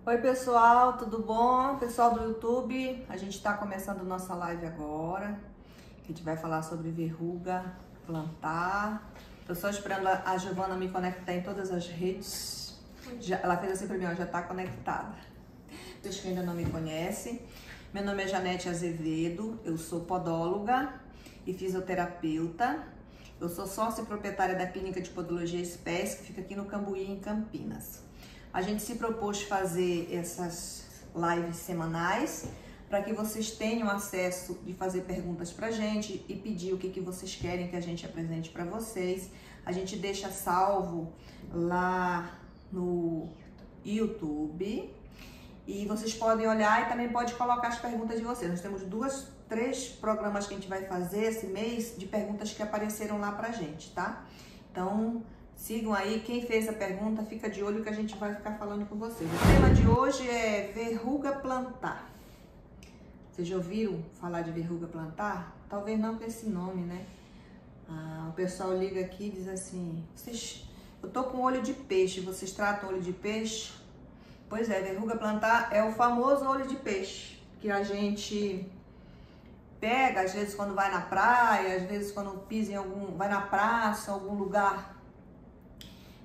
Oi pessoal, tudo bom? Pessoal do YouTube, a gente está começando nossa live agora. A gente vai falar sobre verruga plantar. Tô só esperando a Giovana me conectar em todas as redes. Ela fez assim para mim, ó, já está conectada. Vocês que ainda não me conhecem, meu nome é Janete Azevedo, eu sou podóloga e fisioterapeuta. Eu sou sócia e proprietária da Clínica de Podologia Espécie, que fica aqui no Cambuí, em Campinas. A gente se propôs fazer essas lives semanais para que vocês tenham acesso de fazer perguntas para a gente e pedir o que vocês querem que a gente apresente para vocês. A gente deixa salvo lá no YouTube e vocês podem olhar e também pode colocar as perguntas de vocês. Nós temos três programas que a gente vai fazer esse mês de perguntas que apareceram lá pra gente, tá? Então, sigam aí, quem fez a pergunta, fica de olho que a gente vai ficar falando com vocês. O tema de hoje é verruga plantar. Vocês já ouviram falar de verruga plantar? Talvez não com esse nome, né? O pessoal liga aqui e diz assim, eu tô com olho de peixe, vocês tratam olho de peixe? Pois é, verruga plantar é o famoso olho de peixe, que a gente pega, às vezes quando vai na praia, às vezes quando pisa vai na praça, algum lugar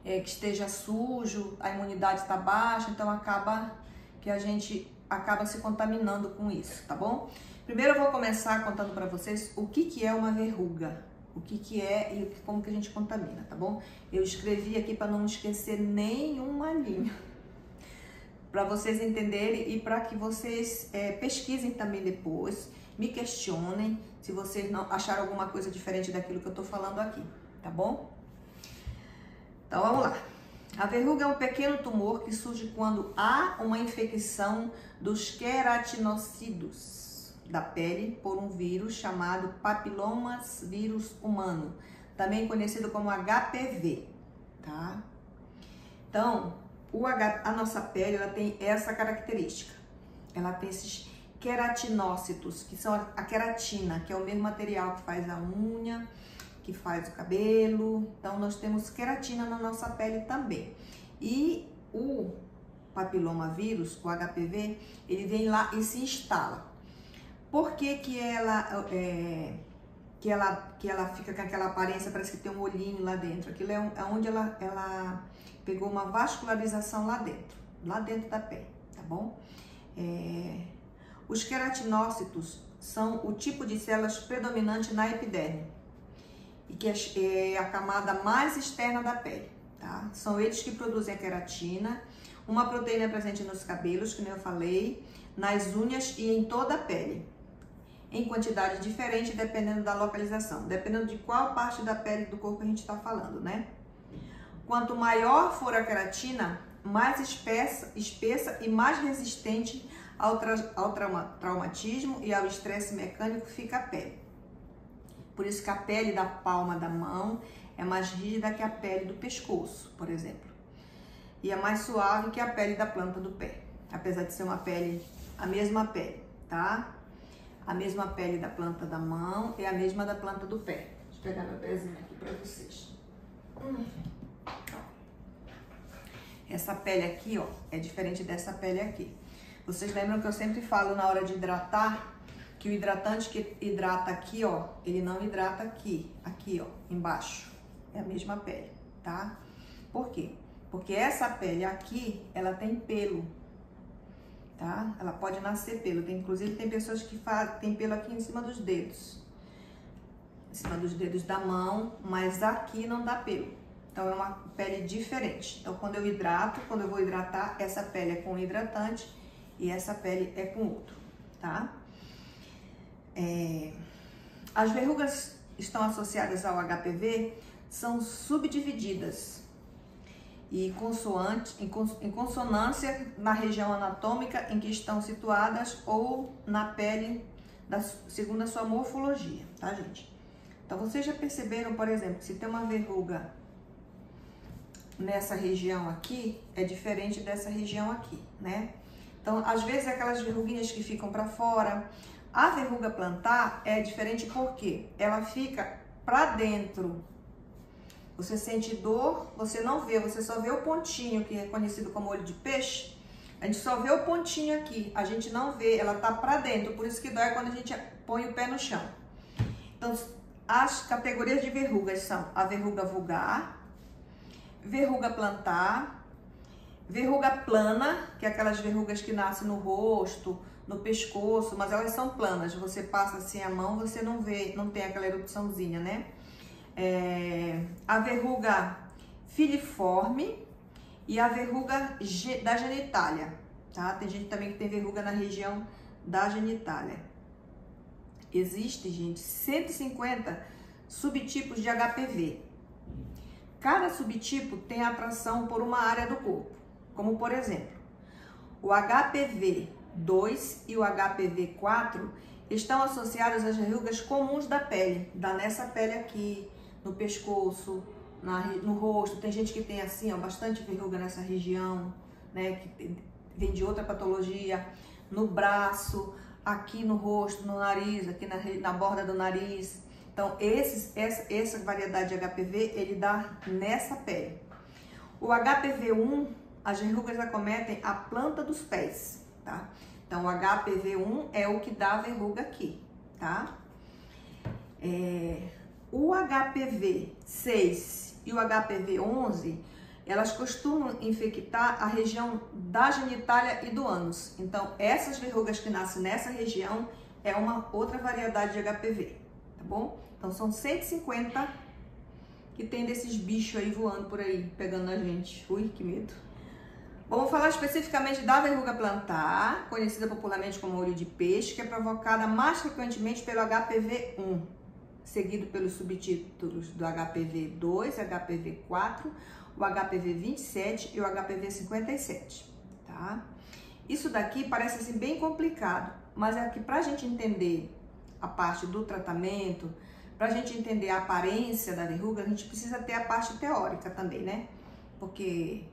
que esteja sujo, a imunidade está baixa, então acaba que a gente acaba se contaminando com isso, tá bom? Primeiro eu vou começar contando para vocês o que é uma verruga, o que é e como que a gente contamina, tá bom? Eu escrevi aqui para não esquecer nenhuma linha, para vocês entenderem e para que vocês pesquisem também depois, me questionem se vocês não acharam alguma coisa diferente daquilo que eu tô falando aqui, tá bom? Então vamos lá. A verruga é um pequeno tumor que surge quando há uma infecção dos queratinócitos da pele por um vírus chamado papilomas vírus humano, também conhecido como HPV, tá? Então, a nossa pele ela tem essa característica. Ela tem esses queratinócitos, que são a queratina, que é o mesmo material que faz a unha, que faz o cabelo. Então, nós temos queratina na nossa pele também. E o papiloma vírus, o HPV, ele vem lá e se instala. Por que que ela fica com aquela aparência, parece que tem um olhinho lá dentro? Aquilo é onde ela pegou uma vascularização lá dentro da pele, tá bom? Os queratinócitos são o tipo de células predominante na epiderme, e que é a camada mais externa da pele, tá? São eles que produzem a queratina, uma proteína presente nos cabelos, que nem eu falei, nas unhas e em toda a pele, em quantidade diferente dependendo da localização, dependendo de qual parte da pele do corpo a gente está falando, né? Quanto maior for a queratina, mais espessa e mais resistente ao traumatismo e ao estresse mecânico fica a pele. Por isso que a pele da palma da mão é mais rígida que a pele do pescoço, por exemplo. E é mais suave que a pele da planta do pé, apesar de ser a mesma pele, tá? A mesma pele da planta da mão é a mesma da planta do pé. Deixa eu pegar meu pezinho aqui para vocês. Essa pele aqui, ó, é diferente dessa pele aqui. Vocês lembram que eu sempre falo na hora de hidratar, que o hidratante que hidrata aqui, ó, ele não hidrata aqui, ó, embaixo. É a mesma pele, tá? Por quê? Porque essa pele aqui, ela tem pelo, tá? Ela pode nascer pelo. Inclusive, tem pessoas que tem pelo aqui em cima dos dedos. Em cima dos dedos da mão, mas aqui não dá pelo. Então, é uma pele diferente. Então, quando eu vou hidratar, essa pele é com um hidratante e essa pele é com outro, tá? As verrugas estão associadas ao HPV, são subdivididas e em consonância na região anatômica em que estão situadas ou na pele, segundo a sua morfologia, tá, gente? Então, vocês já perceberam, por exemplo, se tem uma verruga nessa região aqui, é diferente dessa região aqui, né? Então, às vezes, aquelas verruguinhas que ficam para fora. A verruga plantar é diferente porque ela fica para dentro. Você sente dor, você não vê, você só vê o pontinho, que é conhecido como olho de peixe. A gente só vê o pontinho aqui, a gente não vê, ela tá pra dentro, por isso que dói quando a gente põe o pé no chão. Então, as categorias de verrugas são a verruga vulgar, verruga plantar, verruga plana, que é aquelas verrugas que nascem no rosto, no pescoço, mas elas são planas. Você passa assim a mão, você não vê, não tem aquela erupçãozinha, né? A verruga filiforme e a verruga da genitália, tá? Tem gente também que tem verruga na região da genitália. Existe, gente, 150 subtipos de HPV. Cada subtipo tem atração por uma área do corpo, como por exemplo, o HPV2 e o HPV4 estão associados às verrugas comuns da pele, nessa pele aqui, no pescoço, no rosto. Tem gente que tem assim, ó, bastante verruga nessa região, né, que vem de outra patologia, no braço, aqui no rosto, no nariz, aqui na borda do nariz. Então, essa variedade de HPV, ele dá nessa pele. O HPV1, as verrugas acometem a planta dos pés, tá? Então, o HPV1 é o que dá a verruga aqui, tá? O HPV6 e o HPV11, elas costumam infectar a região da genitália e do ânus. Então, essas verrugas que nascem nessa região é uma outra variedade de HPV, tá bom? Então, são 150 que tem desses bichos aí voando por aí, pegando a gente. Ui, que medo. Vamos falar especificamente da verruga plantar, conhecida popularmente como olho de peixe, que é provocada mais frequentemente pelo HPV1, seguido pelos subtítulos do HPV2, HPV4, o HPV27 e o HPV57, tá? Isso daqui parece assim bem complicado, mas é que pra gente entender a parte do tratamento, pra gente entender a aparência da verruga, a gente precisa ter a parte teórica também, né? Porque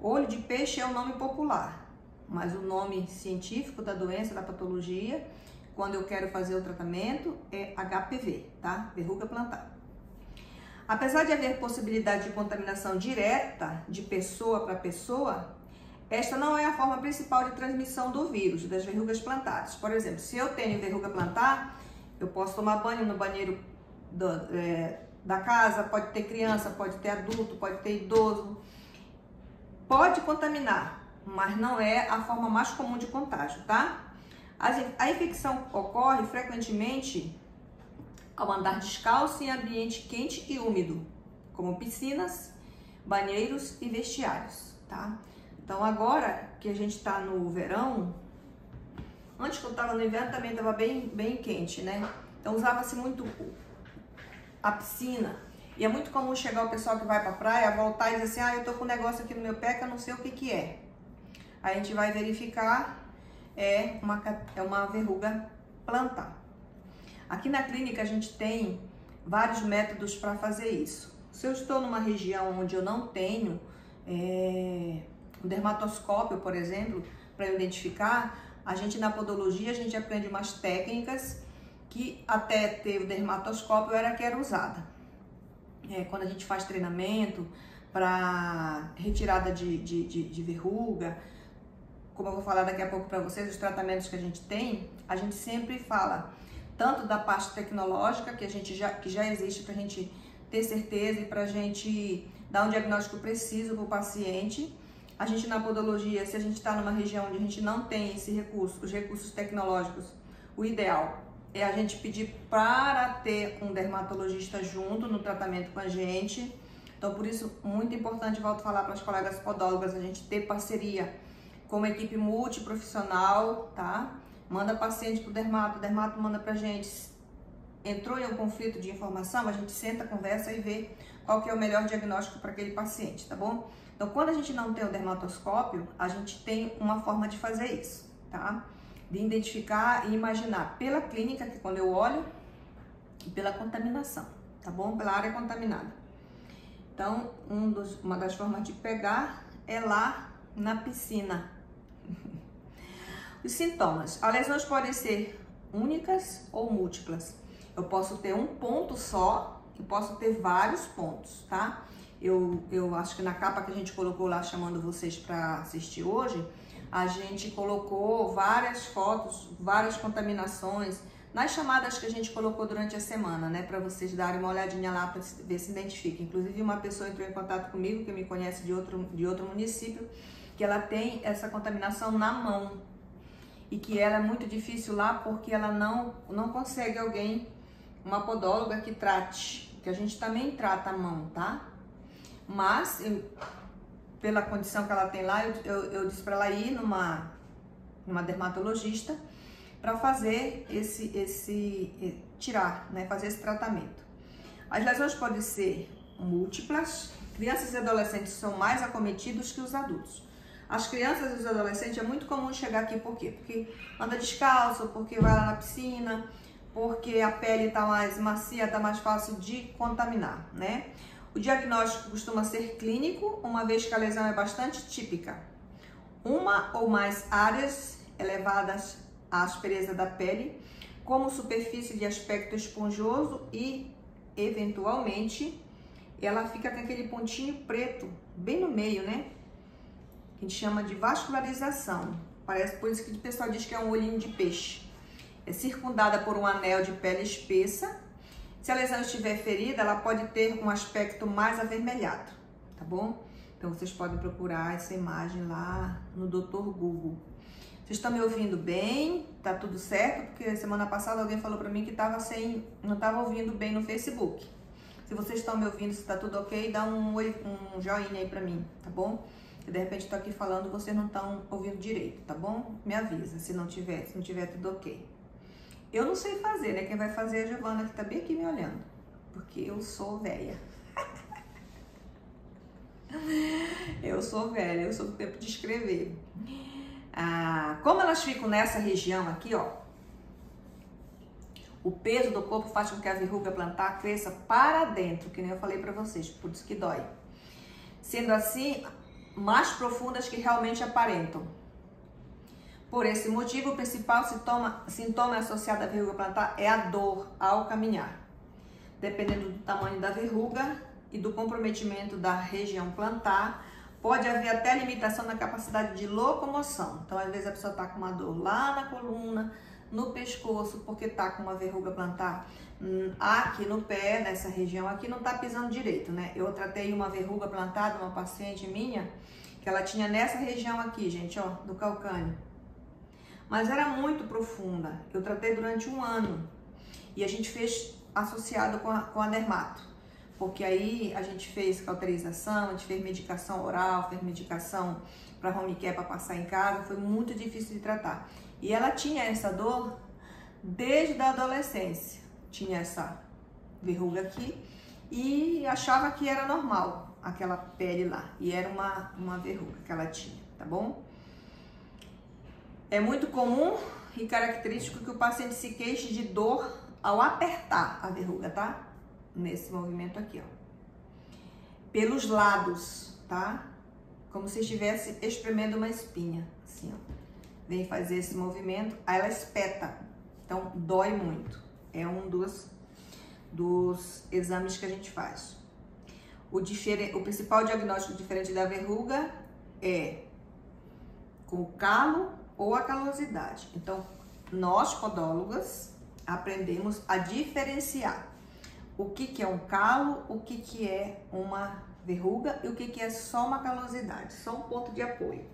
olho de peixe é o nome popular, mas o nome científico da doença, da patologia, quando eu quero fazer o tratamento, é HPV, tá? Verruga plantar. Apesar de haver possibilidade de contaminação direta de pessoa para pessoa, esta não é a forma principal de transmissão do vírus, das verrugas plantares. Por exemplo, se eu tenho verruga plantar, eu posso tomar banho no banheiro da casa, pode ter criança, pode ter adulto, pode ter idoso. Pode contaminar, mas não é a forma mais comum de contágio, tá? A infecção ocorre frequentemente ao andar descalço em ambiente quente e úmido, como piscinas, banheiros e vestiários, tá? Então agora que a gente tá no verão, antes que eu tava no inverno também tava bem quente, né? Então usava-se muito a piscina. E é muito comum chegar o pessoal que vai pra praia, voltar e dizer assim, eu tô com um negócio aqui no meu pé que eu não sei o que é. Aí a gente vai verificar, é uma verruga plantar. Aqui na clínica a gente tem vários métodos para fazer isso. Se eu estou numa região onde eu não tenho um dermatoscópio, por exemplo, para identificar, a gente na podologia a gente aprende umas técnicas que até ter o dermatoscópio era que era usada. Quando a gente faz treinamento para retirada de verruga, como eu vou falar daqui a pouco para vocês, os tratamentos que a gente sempre fala tanto da parte tecnológica que já existe para a gente ter certeza e para a gente dar um diagnóstico preciso para o paciente. A gente na podologia, se a gente está numa região onde a gente não tem esse recurso, os recursos tecnológicos, o ideal é a gente pedir para ter um dermatologista junto no tratamento com a gente. Então, por isso, muito importante, volto a falar para as colegas podólogas, a gente ter parceria com uma equipe multiprofissional, tá? Manda paciente pro dermato, o dermato manda pra gente. Entrou em um conflito de informação, a gente senta, conversa e vê qual que é o melhor diagnóstico para aquele paciente, tá bom? Então, quando a gente não tem o dermatoscópio, a gente tem uma forma de fazer isso, tá? De identificar e imaginar pela clínica, que quando eu olho, e pela contaminação, tá bom? Pela área contaminada. Então, uma das formas de pegar é lá na piscina. Os sintomas. As lesões podem ser únicas ou múltiplas. Eu posso ter um ponto só e posso ter vários pontos, tá? Eu acho que na capa que a gente colocou lá chamando vocês para assistir hoje, a gente colocou várias fotos, várias contaminações nas chamadas que a gente colocou durante a semana, né? Para vocês darem uma olhadinha lá para ver se identifica. Inclusive, uma pessoa entrou em contato comigo, que me conhece de outro município, que ela tem essa contaminação na mão e que ela é muito difícil lá porque ela não consegue alguém, uma podóloga que trate, que a gente também trata a mão, tá? Mas, pela condição que ela tem lá, eu disse para ela ir numa dermatologista para fazer tirar, né, fazer esse tratamento. As lesões podem ser múltiplas. Crianças e adolescentes são mais acometidos que os adultos. As crianças e os adolescentes é muito comum chegar aqui, por quê? Porque anda descalço, porque vai lá na piscina, porque a pele está mais macia, está mais fácil de contaminar, né? O diagnóstico costuma ser clínico, uma vez que a lesão é bastante típica. Uma ou mais áreas elevadas à aspereza da pele, como superfície de aspecto esponjoso e, eventualmente, ela fica com aquele pontinho preto, bem no meio, né? Que a gente chama de vascularização. Parece, por isso que o pessoal diz que é um olhinho de peixe. É circundada por um anel de pele espessa. Se a lesão estiver ferida, ela pode ter um aspecto mais avermelhado, tá bom? Então, vocês podem procurar essa imagem lá no Dr. Google. Vocês estão me ouvindo bem? Tá tudo certo? Porque semana passada alguém falou pra mim que não estava ouvindo bem no Facebook. Se vocês estão me ouvindo, se tá tudo ok, dá um joinha aí pra mim, tá bom? Se de repente eu tô aqui falando, vocês não estão ouvindo direito, tá bom? Me avisa se não tiver tudo ok. Eu não sei fazer, né? Quem vai fazer é a Giovana, que tá bem aqui me olhando. Porque eu sou velha. Eu sou velha, eu sou do tempo de escrever. Como elas ficam nessa região aqui, ó, o peso do corpo faz com que a verruga plantar cresça para dentro, que nem eu falei pra vocês, por isso que dói. Sendo assim, mais profundas que realmente aparentam. Por esse motivo, o principal sintoma associado à verruga plantar é a dor ao caminhar. Dependendo do tamanho da verruga e do comprometimento da região plantar, pode haver até limitação na capacidade de locomoção. Então, às vezes a pessoa está com uma dor lá na coluna, no pescoço, porque está com uma verruga plantar aqui no pé, nessa região aqui, não está pisando direito, né? Eu tratei uma verruga plantada, uma paciente minha, que ela tinha nessa região aqui, gente, ó, do calcâneo. Mas era muito profunda. Eu tratei durante 1 ano. E a gente fez associado com a dermato. Porque aí a gente fez cauterização, a gente fez medicação oral, fez medicação para home care para passar em casa. Foi muito difícil de tratar. E ela tinha essa dor desde a adolescência. Tinha essa verruga aqui e achava que era normal aquela pele lá. E era uma verruga que ela tinha, tá bom? É muito comum e característico que o paciente se queixe de dor ao apertar a verruga, tá? Nesse movimento aqui, ó. Pelos lados, tá? Como se estivesse espremendo uma espinha, assim, ó. Vem fazer esse movimento, aí ela espeta. Então, dói muito. É um dos exames que a gente faz. O principal diagnóstico diferente da verruga é com o calo ou a calosidade. Então, nós podólogas aprendemos a diferenciar o que é um calo, o que é uma verruga e o que é só uma calosidade, só um ponto de apoio.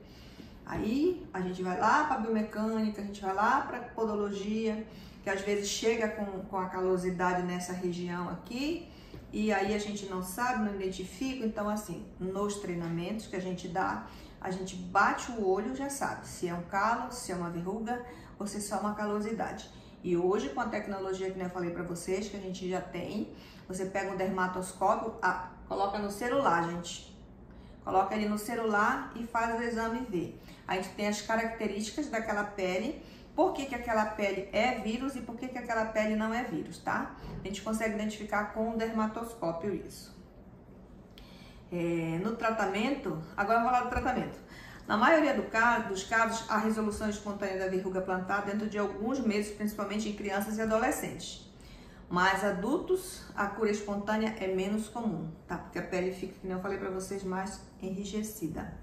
Aí a gente vai lá para a biomecânica, a gente vai lá para a podologia, que às vezes chega com a calosidade nessa região aqui, e aí a gente não sabe, não identifica. Então, assim, nos treinamentos que a gente dá, a gente bate o olho, já sabe se é um calo, se é uma verruga ou se é só uma calosidade. E hoje, com a tecnologia que eu falei para vocês, que a gente já tem, você pega um dermatoscópio, coloca no celular, gente. Coloca ele no celular e faz o exame e vê. A gente tem as características daquela pele, por que aquela pele é vírus e por que aquela pele não é vírus, tá? A gente consegue identificar com o dermatoscópio isso. No tratamento, agora vamos falar do tratamento. Na maioria dos casos, a resolução espontânea da verruga plantar dentro de alguns meses, principalmente em crianças e adolescentes. Mas adultos, a cura espontânea é menos comum, tá? Porque a pele fica, como eu falei para vocês, mais enrijecida.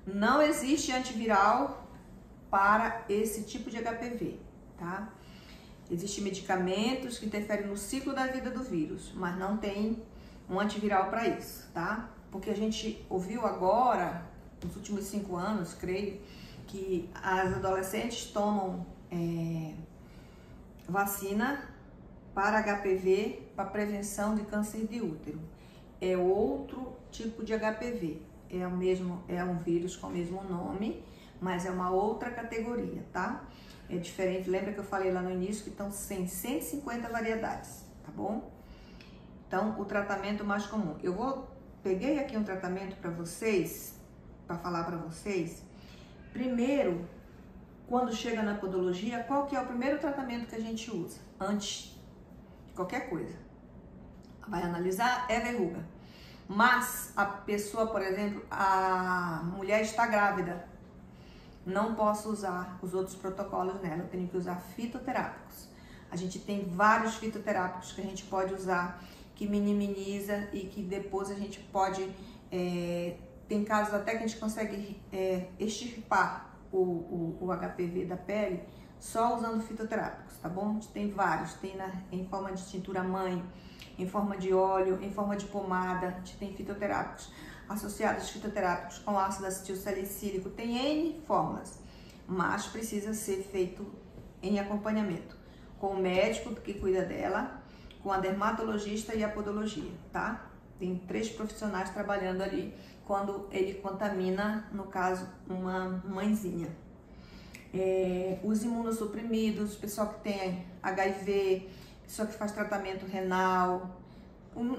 Não existe antiviral para esse tipo de HPV, tá? Existem medicamentos que interferem no ciclo da vida do vírus, mas não tem um antiviral para isso, tá? Porque a gente ouviu agora, nos últimos 5 anos, creio, que as adolescentes tomam vacina para HPV, para prevenção de câncer de útero. É outro tipo de HPV, é um vírus com o mesmo nome, mas é uma outra categoria, tá? É diferente, lembra que eu falei lá no início que estão 150 variedades, tá bom? Então, o tratamento mais comum. Peguei aqui um tratamento para vocês, para falar para vocês. Primeiro, quando chega na podologia, qual que é o primeiro tratamento que a gente usa? Antes de qualquer coisa. Vai analisar, é verruga. Mas a pessoa, por exemplo, a mulher está grávida, não posso usar os outros protocolos nela, eu tenho que usar fitoterápicos. A gente tem vários fitoterápicos que a gente pode usar, que minimiza e que depois a gente pode, tem casos até que a gente consegue extirpar o HPV da pele só usando fitoterápicos, tá bom? A gente tem vários, tem em forma de tintura mãe, em forma de óleo, em forma de pomada, a gente tem fitoterápicos. Associados fitoterápicos com ácido acetil salicílico, tem N fórmulas, mas precisa ser feito em acompanhamento com o médico que cuida dela, com a dermatologista e a podologia, tá? Tem 3 profissionais trabalhando ali quando ele contamina, no caso, uma mãezinha. Os imunossuprimidos, pessoal que tem HIV, pessoa que faz tratamento renal,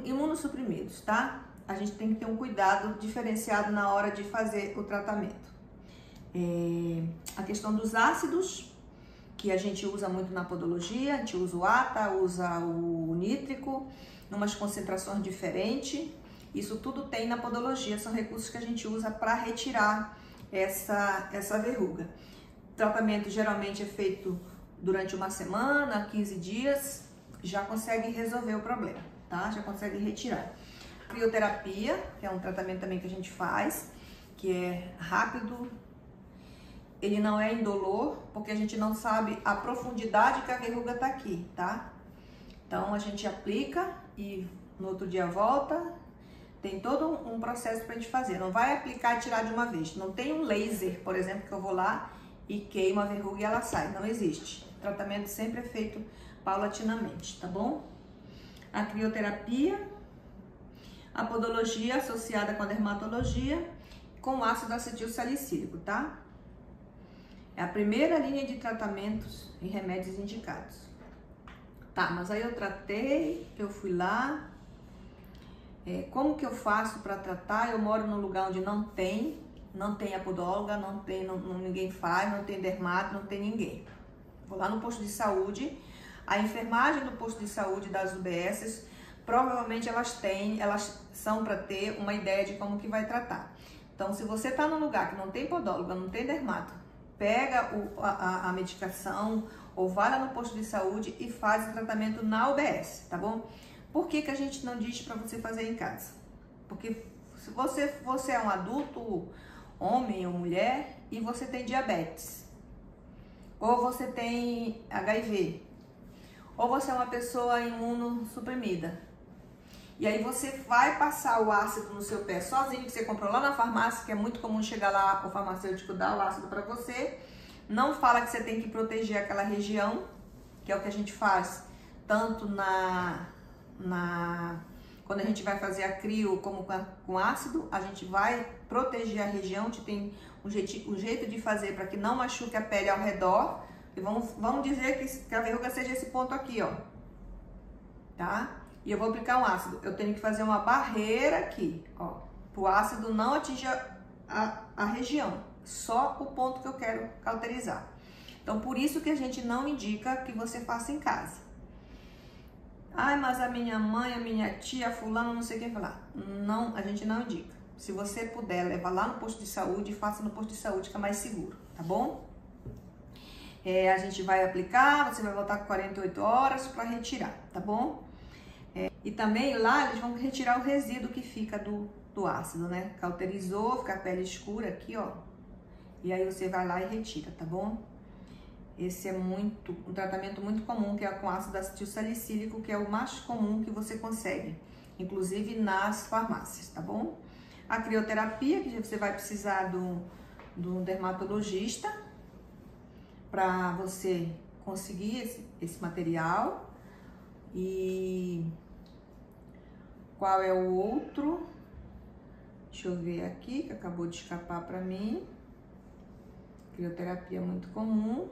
imunossuprimidos, tá? A gente tem que ter um cuidado diferenciado na hora de fazer o tratamento. A questão dos ácidos, que a gente usa muito na podologia, a gente usa o ATA, usa o nítrico, em umas concentrações diferentes. Isso tudo tem na podologia, são recursos que a gente usa para retirar essa verruga. O tratamento geralmente é feito durante uma semana, 15 dias, já consegue resolver o problema, tá? Já consegue retirar. Crioterapia, que é um tratamento também que a gente faz, que é rápido, ele não é indolor, porque a gente não sabe a profundidade que a verruga tá aqui, tá? Então a gente aplica e no outro dia volta, tem todo um processo pra gente fazer, não vai aplicar e tirar de uma vez, não tem um laser, por exemplo, que eu vou lá e queimo a verruga e ela sai, não existe. O tratamento sempre é feito paulatinamente, tá bom? A crioterapia, a podologia associada com a dermatologia, com ácido acetil salicílico, tá? É a primeira linha de tratamentos e remédios indicados. Tá, mas aí eu tratei, eu fui lá. Como que eu faço para tratar? Eu moro num lugar onde não tem a podóloga, ninguém faz, não tem dermato, não tem ninguém. Vou lá no posto de saúde, a enfermagem do posto de saúde das UBSs, provavelmente elas são para ter uma ideia de como que vai tratar. Então, se você está num lugar que não tem podóloga, não tem dermato, pega a medicação ou vai lá no posto de saúde e faz o tratamento na UBS, tá bom? Por que que a gente não diz para você fazer em casa? Porque se você é um adulto, homem ou mulher, e você tem diabetes, ou você tem HIV, ou você é uma pessoa imunossuprimida, e aí você vai passar o ácido no seu pé sozinho, que você comprou lá na farmácia, que é muito comum chegar lá, o farmacêutico dá o ácido para você, não fala que você tem que proteger aquela região, que é o que a gente faz, tanto quando a gente vai fazer a crio como com ácido, a gente vai proteger a região, a gente tem um jeito de fazer para que não machuque a pele ao redor, e vamos dizer que a verruga seja esse ponto aqui, ó, tá? E eu vou aplicar um ácido. Eu tenho que fazer uma barreira aqui, ó, para o ácido não atingir a região, só o ponto que eu quero cauterizar. Então, por isso que a gente não indica que você faça em casa. Ai, mas a minha mãe, a minha tia, a fulana, não sei o que falar. Não, a gente não indica. Se você puder, leva lá no posto de saúde e faça no posto de saúde, que é mais seguro, tá bom? A gente vai aplicar, você vai voltar com 48 horas para retirar, tá bom? E também lá eles vão retirar o resíduo que fica do ácido, né? Cauterizou, fica a pele escura aqui, ó. E aí você vai lá e retira, tá bom? Esse é um tratamento muito comum, que é com ácido acetil salicílico, que é o mais comum que você consegue, inclusive nas farmácias, tá bom? A crioterapia, que você vai precisar do dermatologista para você conseguir esse material. E qual é o outro? Deixa eu ver aqui, que acabou de escapar para mim. Crioterapia muito comum.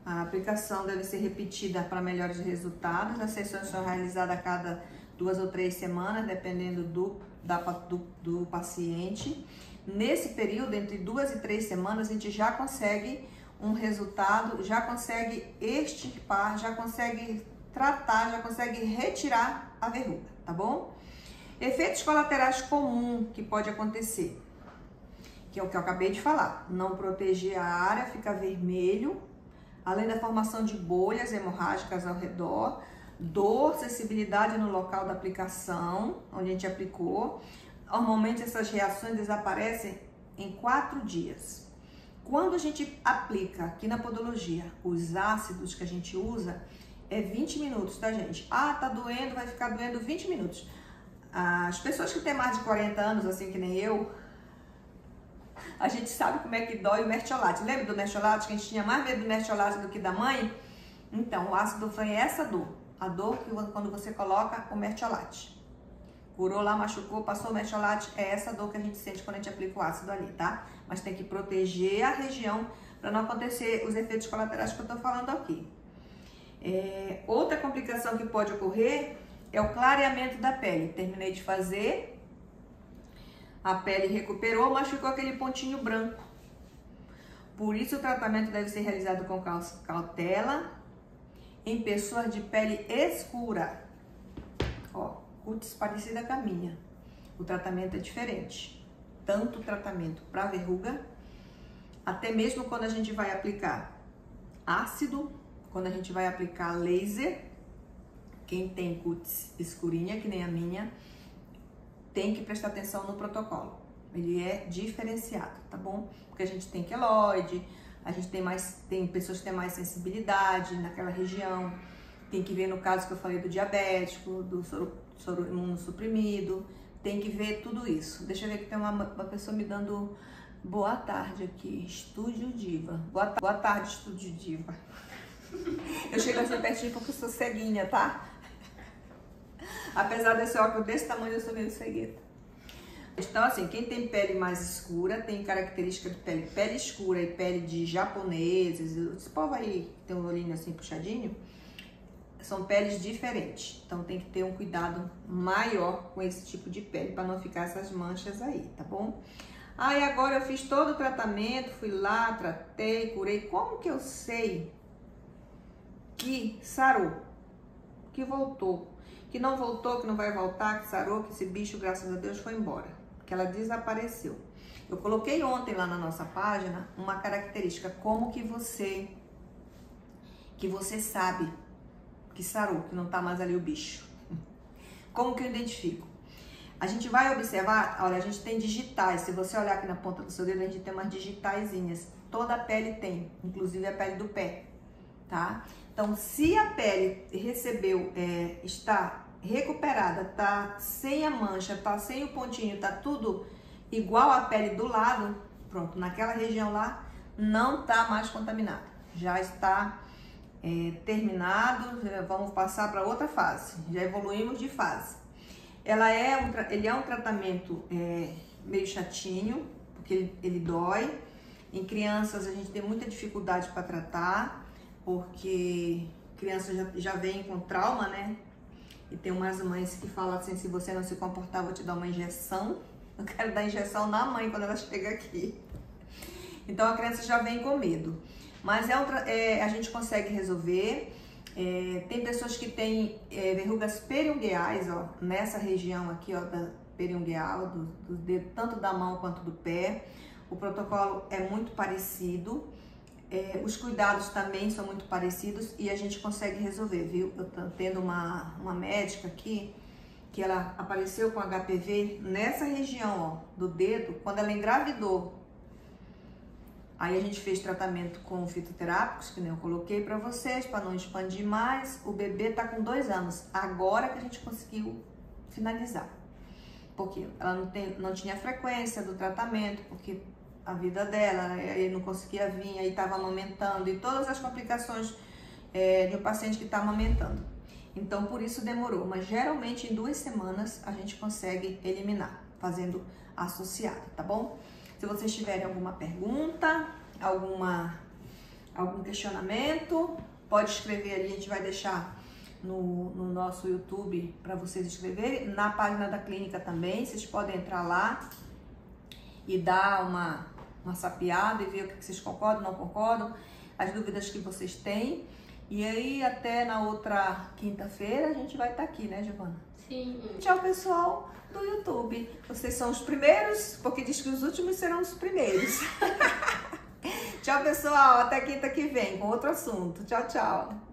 A aplicação deve ser repetida para melhores resultados. As sessões são realizadas a cada 2 ou 3 semanas, dependendo do paciente. Nesse período, entre 2 e 3 semanas, a gente já consegue um resultado, já consegue extirpar, já consegue tratar, já consegue retirar a verruga, tá bom? Efeitos colaterais comuns que pode acontecer, que é o que eu acabei de falar: não proteger a área, fica vermelho, além da formação de bolhas hemorrágicas ao redor, dor, sensibilidade no local da aplicação, onde a gente aplicou. Normalmente essas reações desaparecem em 4 dias. Quando a gente aplica aqui na podologia os ácidos que a gente usa, é 20 minutos, tá, gente? Ah, tá doendo, vai ficar doendo 20 minutos. As pessoas que têm mais de 40 anos, assim que nem eu, a gente sabe como é que dói o mertiolate. Lembra do mertiolate, que a gente tinha mais medo do mertiolate do que da mãe? Então, o ácido foi essa dor. A dor que quando você coloca o mertiolate. Curou lá, machucou, passou o mertiolate, é essa dor que a gente sente quando a gente aplica o ácido ali, tá? Mas tem que proteger a região para não acontecer os efeitos colaterais que eu tô falando aqui. Outra complicação que pode ocorrer é o clareamento da pele. Terminei de fazer, a pele recuperou, mas ficou aquele pontinho branco. Por isso o tratamento deve ser realizado com cautela em pessoas de pele escura. Ó, cutis parecida com a minha. O tratamento é diferente. Tanto o tratamento para verruga, até mesmo quando a gente vai aplicar ácido, quando a gente vai aplicar laser, quem tem cutis escurinha, que nem a minha, tem que prestar atenção no protocolo. Ele é diferenciado, tá bom? Porque a gente tem queloide, a gente tem pessoas que têm mais sensibilidade naquela região. Tem que ver no caso que eu falei do diabético, do soro imunossuprimido. Tem que ver tudo isso. Deixa eu ver que tem uma pessoa me dando boa tarde aqui. Estúdio Diva. Boa tarde, Estúdio Diva. Eu chego assim pertinho porque eu sou ceguinha, tá? Apesar desse óculos desse tamanho, eu sou meio cegueta. Então, assim, quem tem pele mais escura, tem característica de pele escura e pele de japoneses, esse povo aí tem um olhinho assim puxadinho, são peles diferentes. Então, tem que ter um cuidado maior com esse tipo de pele, para não ficar essas manchas aí, tá bom? Aí, agora eu fiz todo o tratamento, fui lá, tratei, curei. Como que eu sei que sarou, que voltou, que não voltou, que não vai voltar, que sarou, que esse bicho, graças a Deus, foi embora, que ela desapareceu? Eu coloquei ontem lá na nossa página uma característica, como que você sabe que sarou, que não tá mais ali o bicho. Como que eu identifico? A gente vai observar, olha, a gente tem digitais. Se você olhar aqui na ponta do seu dedo, a gente tem umas digitaizinhas. Toda a pele tem, inclusive a pele do pé, tá? Então, se a pele recebeu, está recuperada, tá sem a mancha, tá sem o pontinho, tá tudo igual à pele do lado, pronto, naquela região lá, não tá mais contaminada. Já está terminado, vamos passar para outra fase. Já evoluímos de fase. Ele é um tratamento meio chatinho, porque ele dói. Em crianças a gente tem muita dificuldade para tratar, porque criança já vem com trauma, né? E tem umas mães que falam assim: se você não se comportar, eu vou te dar uma injeção. Eu quero dar injeção na mãe quando ela chega aqui. Então a criança já vem com medo. Mas a gente consegue resolver. Tem pessoas que têm verrugas periungueais, ó, nessa região aqui, ó, da periungueal, do dedo, tanto da mão quanto do pé. O protocolo é muito parecido. Os cuidados também são muito parecidos e a gente consegue resolver, viu? Eu tô tendo uma médica aqui que ela apareceu com HPV nessa região, ó, do dedo, quando ela engravidou. Aí a gente fez tratamento com fitoterápicos, que nem eu coloquei pra vocês, para não expandir mais. O bebê tá com 2 anos, agora que a gente conseguiu finalizar. Porque ela não tinha frequência do tratamento, porque a vida dela, ele não conseguia vir, aí estava amamentando, e todas as complicações de um paciente que está amamentando. Então, por isso demorou, mas geralmente em 2 semanas a gente consegue eliminar, fazendo associado, tá bom? Se vocês tiverem alguma pergunta, algum questionamento, pode escrever ali, a gente vai deixar no nosso YouTube para vocês escreverem. Na página da clínica também, vocês podem entrar lá e dar uma sapeada e ver o que vocês concordam, não concordam, as dúvidas que vocês têm. E aí, até na outra quinta-feira, a gente vai estar aqui, né, Giovana? Sim. Tchau, pessoal do YouTube. Vocês são os primeiros, porque diz que os últimos serão os primeiros. Tchau, pessoal. Até quinta que vem com outro assunto. Tchau, tchau.